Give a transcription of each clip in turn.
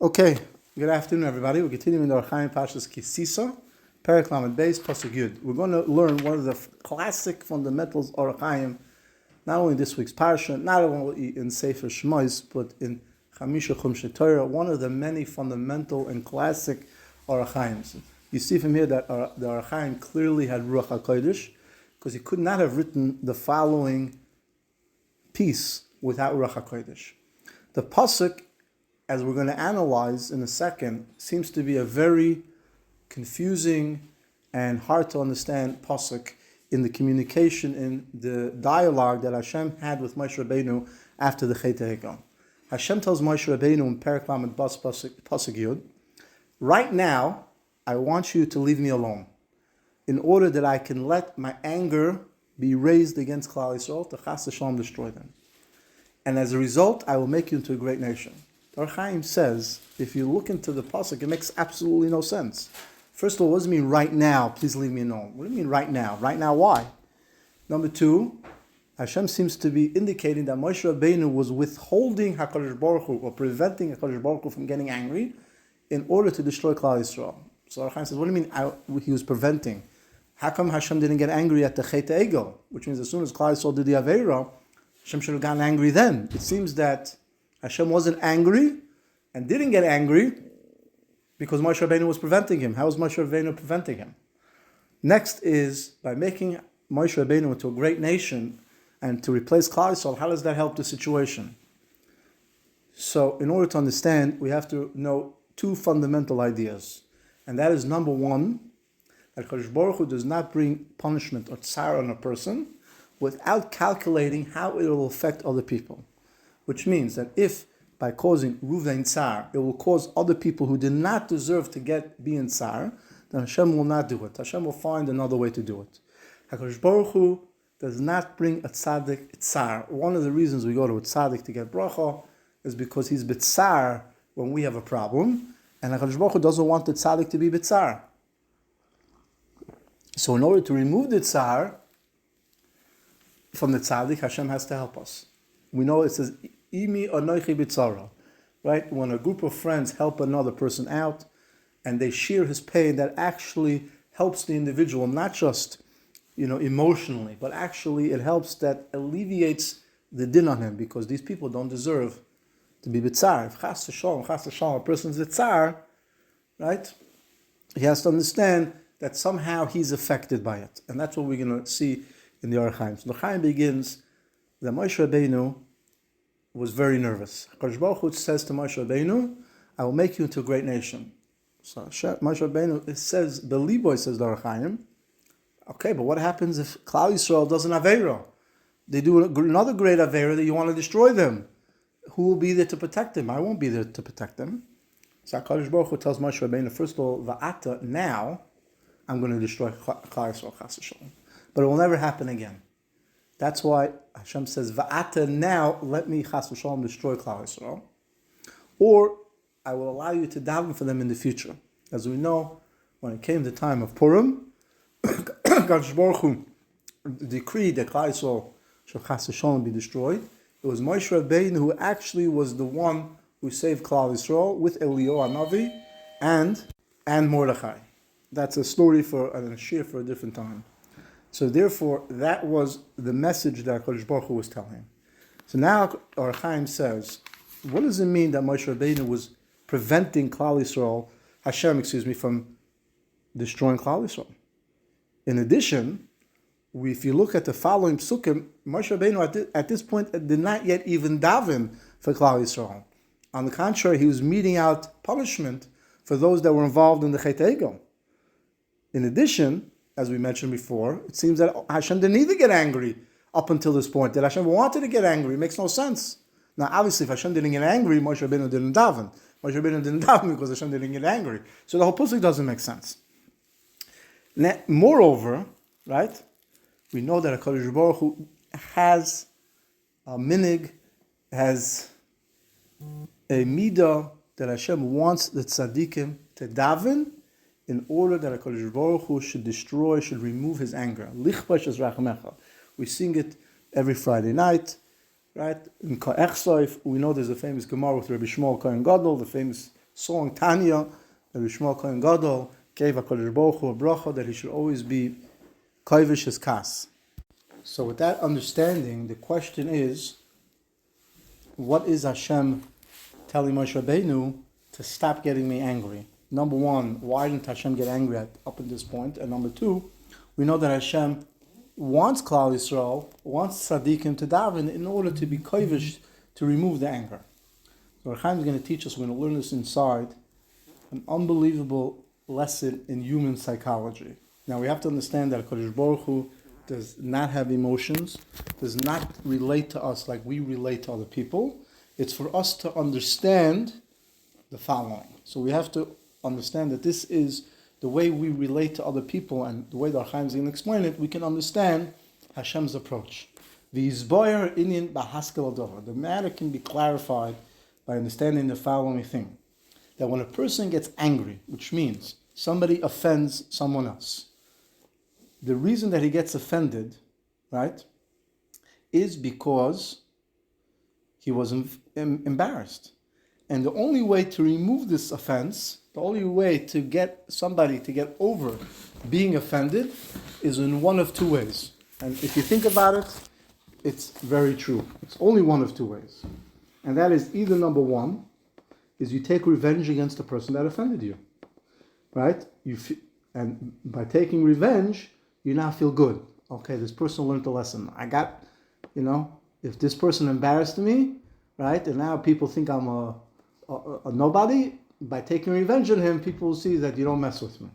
Okay, good afternoon, everybody. We're continuing the Hachaim Parshat Tisa, Perek Lamed Beis, Pasuk Yud. We're going to learn one of the classic fundamentals of Hachaim, not only in this week's Parsha, not only in Sefer Shmos, but in Chamisha Chumshei Torah, one of the many fundamental and classic Orachaims. You see from here that the Hachaim clearly had Ruach HaKodesh, because he could not have written the following piece without Ruach HaKodesh. The Pasuk, as we're going to analyze in a second, seems to be a very confusing and hard to understand pasuk in the communication, in the dialogue that Hashem had with Moshe Rabbeinu after the Chet HaEgel. Hashem tells Moshe Rabbeinu in Perek Lamed Bas pasuk Yud, right now, I want you to leave me alone, in order that I can let my anger be raised against Klal Yisrael, to Chas V'Shalom destroy them. And as a result, I will make you into a great nation. Hachaim says, if you look into the pasuk, it makes absolutely no sense. First of all, what does it mean right now? Please leave me alone. What do you mean right now? Right now, why? Number two, Hashem seems to be indicating that Moshe Rabbeinu was withholding Hakadosh Baruch Hu, or preventing Hakadosh Baruch Hu from getting angry, in order to destroy Klal Yisrael. So Hachaim says, what do you mean he was preventing? How come Hashem didn't get angry at the Chet HaEgel? Which means as soon as Klal Yisrael did the Aveira, Hashem should have gotten angry then. It seems that Hashem wasn't angry and didn't get angry because Moshe Rabbeinu was preventing him. How was Moshe Rabbeinu preventing him? Next is, by making Moshe Rabbeinu into a great nation and to replace Klal Yisrael, how does that help the situation? So, in order to understand, we have to know two fundamental ideas. And that is, number one, that Hakadosh Baruch Hu does not bring punishment or tsar on a person without calculating how it will affect other people. Which means that if by causing Ruvain Tsar, it will cause other people who did not deserve to be in Tsar, then Hashem will not do it. Hashem will find another way to do it. HaKadosh Baruch Hu does not bring a tzaddik Tsar. One of the reasons we go to a tzaddik to get bracha is because he's b'tzar when we have a problem, and HaKadosh Baruch Hu doesn't want the tzaddik to be b'tzar. So in order to remove the Tsar from the tzaddik, Hashem has to help us. We know it says, Imi anoichi b'tzara, right? When a group of friends help another person out and they share his pain, that actually helps the individual, not just, emotionally, but actually it helps, that alleviates the din on him, because these people don't deserve to be b'tzar. If chas v'shalom, a person's b'tzar, right? He has to understand that somehow he's affected by it. And that's what we're going to see in the Hachaim. So the Hachaim begins that Moshe Rabbeinu was very nervous. Hakadosh Baruch Hu says to Moshe Rabbeinu, I will make you into a great nation. So Moshe Rabbeinu, it says, Beliboy, says the Hachaim, okay, but what happens if Klal Yisrael does an Aveira? They do another great Aveira that you want to destroy them. Who will be there to protect them? I won't be there to protect them. So Hakadosh Baruch Hu tells Moshe Rabbeinu, first of all, Va'ata, now I'm going to destroy Klal Yisrael, Chas V'Shalom. But it will never happen again. That's why Hashem says, Va'ata, now let me Chas V'Shalom destroy Klal Yisrael. Or I will allow you to daven for them in the future. As we know, when it came the time of Purim, Hakadosh Baruch Hu decreed that Klal Yisrael should Chas V'Shalom be destroyed. It was Moshe Rabbeinu who actually was the one who saved Klal Yisrael with Eliyahu Hanavi and Mordechai. That's a story and a shir for a different time. So therefore, that was the message that Hakadosh Baruch Hu was telling. So now our Hachaim says, what does it mean that Moshe Rabbeinu was preventing Hashem, from destroying Klal Yisrael? In addition, if you look at the following psukim, Moshe Rabbeinu at this point did not yet even daven for Klal Yisrael. On the contrary, he was meting out punishment for those that were involved in the Chet HaEgel. In addition, as we mentioned before, it seems that Hashem didn't either get angry up until this point, that Hashem wanted to get angry. It makes no sense. Now, obviously, if Hashem didn't get angry, Moshe Rabbeinu didn't daven. Moshe Rabbeinu didn't daven because Hashem didn't get angry. So the whole pasuk doesn't make sense. Now, moreover, right, we know that HaKadosh Baruch Hu has a minig, has a midah that Hashem wants the tzaddikim to daven in order that HaKadosh Baruch Hu should remove his anger. Lichbash es rachamecha. We sing it every Friday night, right? In Ka'ech Soif, we know there's a famous Gemara with Rabbi Shmuel Kohen Gadol, the famous song Tanya, that Rishma Kohen Gadol gave HaKadosh Baruch Hu a bracha that he should always be kovish his kas. So with that understanding, the question is, what is Hashem telling Moshe Rabbeinu to stop getting me angry? Number one, why didn't Hashem get angry up at this point? And number two, we know that Hashem wants Klal Yisrael, wants Tzaddikim to daven in order to be kovish, to remove the anger. So Hachaim is going to teach us, we're going to learn this inside, an unbelievable lesson in human psychology. Now we have to understand that HaKadosh Baruch Hu does not have emotions, does not relate to us like we relate to other people. It's for us to understand the following. So we have to understand that this is the way we relate to other people, and the way that Hachaim is going to explain it, we can understand Hashem's approach. The matter can be clarified by understanding the following thing. That when a person gets angry, which means somebody offends someone else, the reason that he gets offended, right, is because he was embarrassed. And the only way to remove this offense, the only way to get somebody to get over being offended is in one of two ways. And if you think about it, it's very true. It's only one of two ways. And that is either number one, is you take revenge against the person that offended you. Right? And by taking revenge, you now feel good. Okay, this person learned the lesson. If this person embarrassed me, right, and now people think I'm a nobody, by taking revenge on him, people will see that you don't mess with me.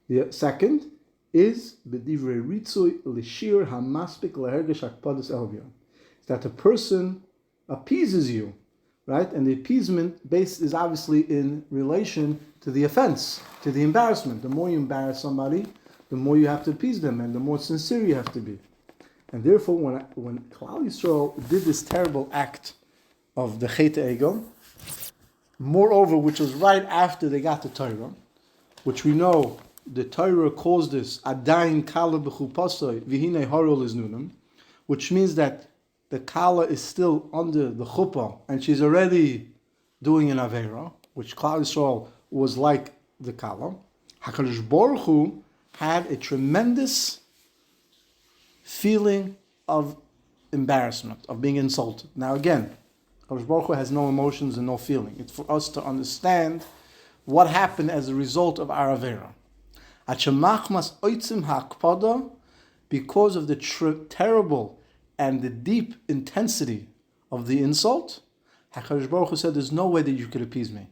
The second is that the person appeases you, right? And the appeasement base is obviously in relation to the offense, to the embarrassment. The more you embarrass somebody, the more you have to appease them, and the more sincere you have to be. And therefore, when Klal Yisrael did this terrible act of the Chet Egel, moreover, which was right after they got the Torah, which we know the Torah calls this Adayin Kala B'chupasoi V'hinei Harol Iznunam, which means that the Kala is still under the chuppah and she's already doing an Aveira, which Klal Yisrael was like the Kala. HaKadosh Baruch Hu had a tremendous feeling of embarrassment, of being insulted. Now again, HaKadosh Baruch Hu has no emotions and no feeling. It's for us to understand what happened as a result of our Aveira. Because of the terrible and the deep intensity of the insult, HaKadosh Baruch Hu said, there's no way that you could appease me.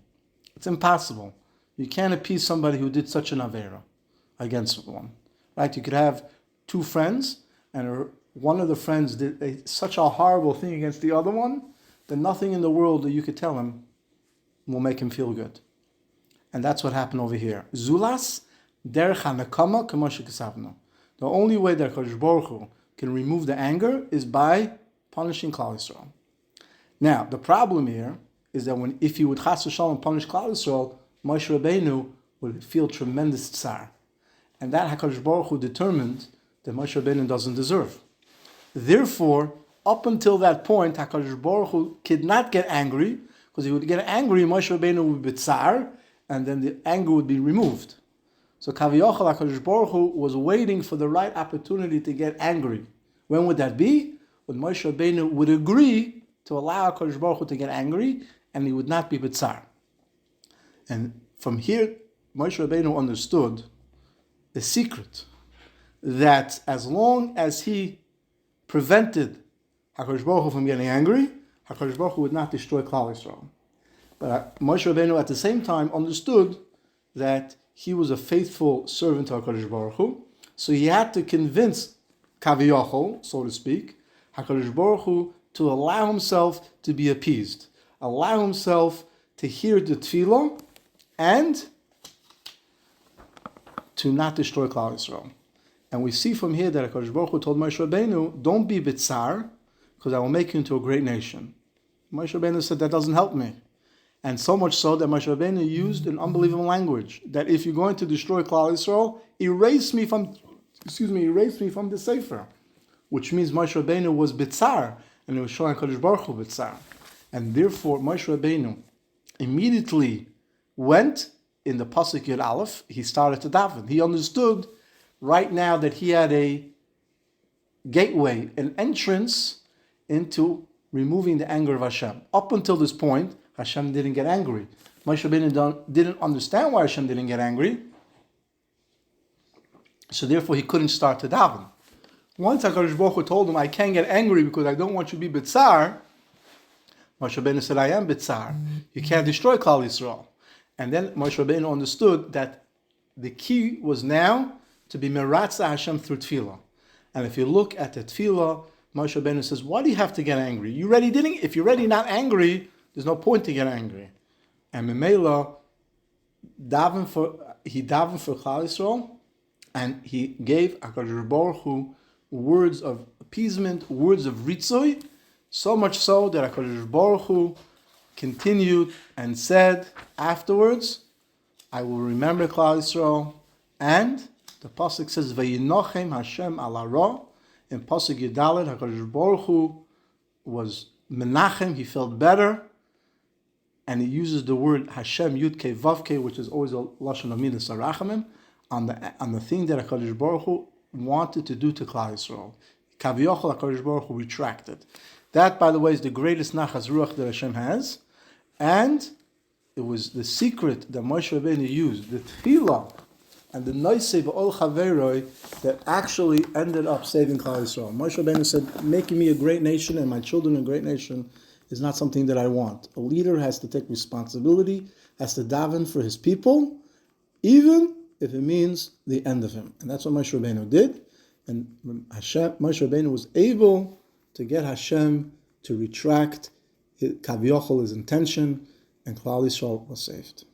It's impossible. You can't appease somebody who did such an Aveira against one. Right? You could have two friends, and one of the friends did such a horrible thing against the other one, that nothing in the world that you could tell him will make him feel good. And that's what happened over here. Zulas derech hanakama k'moshe kesavnu. The only way that HaKadosh Baruch Hu can remove the anger is by punishing Klal Yisrael. Now, the problem here is that if he would chas v'shalom punish Klal Yisrael, Moshe Rabbeinu would feel tremendous tsar. And that HaKadosh Baruch Hu determined that Moshe Rabbeinu doesn't deserve. Therefore, up until that point, HaKadosh Baruch Hu could not get angry, because he would get angry, Moshe Rabbeinu would be tsar, and then the anger would be removed. So Kaviyachal HaKadosh Baruch Hu was waiting for the right opportunity to get angry. When would that be? When Moshe Rabbeinu would agree to allow HaKadosh Baruch Hu to get angry, and he would not be b'tzar. And from here, Moshe Rabbeinu understood the secret, that as long as he prevented HaKadosh Baruch Hu from getting angry, HaKadosh Baruch Hu would not destroy Klal Yisrael. But Moshe Rabbeinu at the same time understood that he was a faithful servant to HaKadosh Baruch Hu, so he had to convince Kaviyachol, so to speak, HaKadosh Baruch Hu to allow himself to be appeased, allow himself to hear the tefillah, and to not destroy Klal Yisrael. And we see from here that HaKadosh Baruch Hu told Moshe Rabbeinu, don't be bitzar, because I will make you into a great nation. Moshe Rabbeinu said, that doesn't help me. And so much so that Moshe Rabbeinu used an unbelievable language, that if you're going to destroy Klal Yisrael, erase me from the Sefer. Which means Moshe Rabbeinu was bitzar, and he was showing HaKadosh Baruch Hu bitzar. And therefore, Moshe Rabbeinu immediately went in the Pasuk Yud Aleph, he started to daven. He understood right now that he had a gateway, an entrance into removing the anger of Hashem. Up until this point, Hashem didn't get angry. Moshe Rabbeinu didn't understand why Hashem didn't get angry, so therefore he couldn't start to daven. Once HaKadosh Baruch Hu told him, I can't get angry because I don't want you to be B'tzar, Moshe Rabbeinu said, I am B'tzar. You can't destroy Klal Yisrael. And then Moshe Rabbeinu understood that the key was now to be Meratza Hashem through Tefillah. And if you look at the Tefillah, Moshe Rabbeinu says, why do you have to get angry? If you're already not angry, there's no point to get angry. And Memela, he davened for Klal Yisrael, and he gave HaKadosh Baruch Hu words of appeasement, words of ritzoi, so much so that HaKadosh Baruch Hu continued and said afterwards, I will remember Klal Yisrael, and the Pasuk says, Vayinochem Hashem ala ra. In Pasuk Yudalet, HaKadosh Baruch Hu was menachem, he felt better, and he uses the word Hashem Yudke Vavke, which is always a Lashon of Midas Arachamim, on the thing that HaKadosh Baruch Hu wanted to do to Klal Yisrael. Kaviyachol HaKadosh Baruch Hu retracted. That, by the way, is the greatest Nachas Ruach that Hashem has, and it was the secret that Moshe Rabbeinu used, the Tefillah, and the Noisei B'ol Chaveroi that actually ended up saving Klal Yisrael. Moshe Rabbeinu said, making me a great nation and my children a great nation is not something that I want. A leader has to take responsibility, has to daven for his people, even if it means the end of him. And that's what Moshe Rabbeinu did. And Moshe Rabbeinu was able to get Hashem to retract Kaviyachol, his intention, and Klal Yisrael was saved.